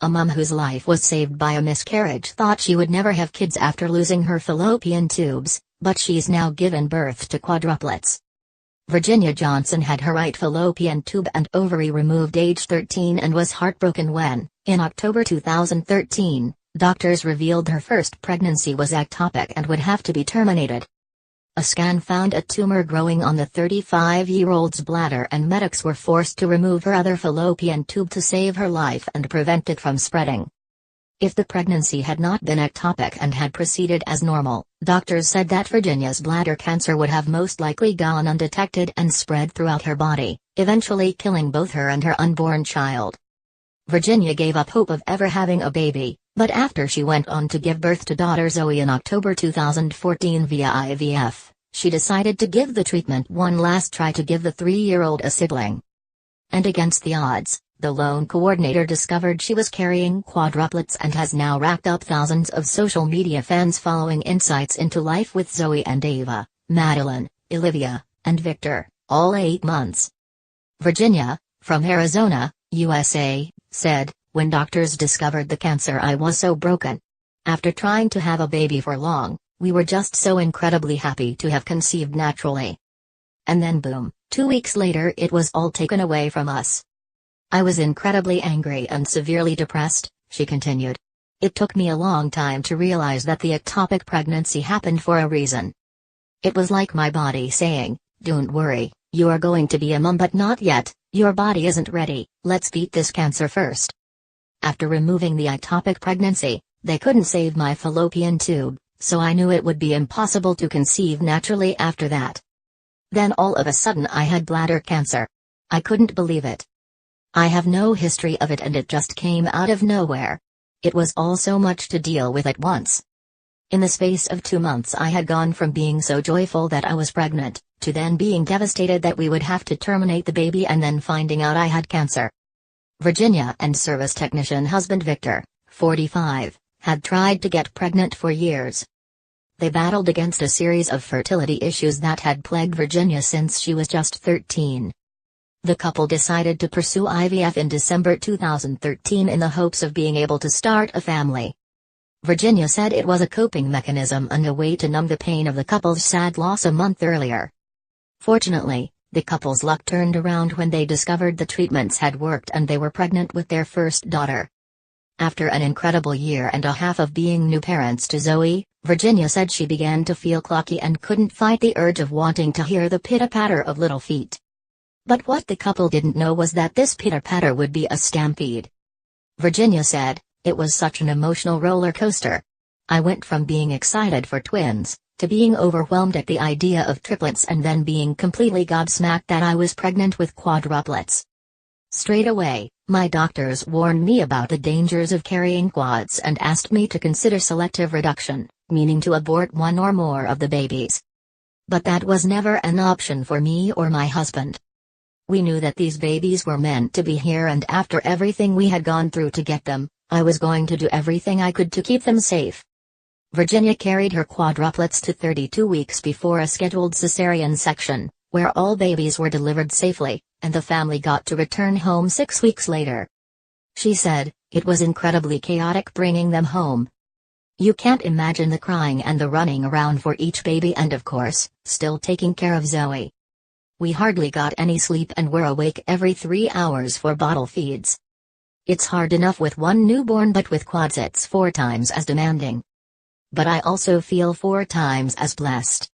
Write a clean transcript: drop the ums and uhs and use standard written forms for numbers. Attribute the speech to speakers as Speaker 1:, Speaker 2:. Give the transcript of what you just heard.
Speaker 1: a mom whose life was saved by a miscarriage thought she would never have kids after losing her fallopian tubes, but she's now given birth to quadruplets. Virginia Johnson had her right fallopian tube and ovary removed age 13 and was heartbroken when, in October 2013, doctors revealed her first pregnancy was ectopic and would have to be terminated. A scan found a tumor growing on the 35-year-old's bladder, and medics were forced to remove her other fallopian tube to save her life and prevent it from spreading. If the pregnancy had not been ectopic and had proceeded as normal, doctors said that Virginia's bladder cancer would have most likely gone undetected and spread throughout her body, eventually killing both her and her unborn child. Virginia gave up hope of ever having a baby, but after she went on to give birth to daughter Zoe in October 2014 via IVF, she decided to give the treatment one last try to give the 3-year-old a sibling. And against the odds, the loan coordinator discovered she was carrying quadruplets and has now racked up thousands of social media fans following insights into life with Zoe and Ava, Madeline, Olivia, and Victor, all 8 months. Virginia, from Arizona, USA, said, "When doctors discovered the cancer, I was so broken. After trying to have a baby for long, we were just so incredibly happy to have conceived naturally. And then boom, 2 weeks later it was all taken away from us. I was incredibly angry and severely depressed," she continued. "It took me a long time to realize that the ectopic pregnancy happened for a reason. It was like my body saying, 'Don't worry, you are going to be a mom, but not yet, your body isn't ready, let's beat this cancer first.' After removing the ectopic pregnancy, they couldn't save my fallopian tube, so I knew it would be impossible to conceive naturally after that. Then all of a sudden I had bladder cancer. I couldn't believe it. I have no history of it and it just came out of nowhere. It was all so much to deal with at once. In the space of 2 months I had gone from being so joyful that I was pregnant, to then being devastated that we would have to terminate the baby and then finding out I had cancer." Virginia and service technician husband Victor, 45, had tried to get pregnant for years. They battled against a series of fertility issues that had plagued Virginia since she was just 13. The couple decided to pursue IVF in December 2013 in the hopes of being able to start a family. Virginia said it was a coping mechanism and a way to numb the pain of the couple's sad loss a month earlier. Fortunately, the couple's luck turned around when they discovered the treatments had worked and they were pregnant with their first daughter. After an incredible year and a half of being new parents to Zoe, Virginia said she began to feel clocky and couldn't fight the urge of wanting to hear the pitter-patter of little feet. But what the couple didn't know was that this pitter-patter would be a stampede. Virginia said, "It was such an emotional roller coaster. I went from being excited for twins, to being overwhelmed at the idea of triplets and then being completely gobsmacked that I was pregnant with quadruplets. Straight away, my doctors warned me about the dangers of carrying quads and asked me to consider selective reduction, meaning to abort one or more of the babies. But that was never an option for me or my husband. We knew that these babies were meant to be here, and after everything we had gone through to get them, I was going to do everything I could to keep them safe." Virginia carried her quadruplets to 32 weeks before a scheduled cesarean section, where all babies were delivered safely, and the family got to return home 6 weeks later. She said, "It was incredibly chaotic bringing them home. You can't imagine the crying and the running around for each baby, and of course, still taking care of Zoe. We hardly got any sleep and were awake every 3 hours for bottle feeds. It's hard enough with one newborn, but with quads it's 4 times as demanding. But I also feel 4 times as blessed.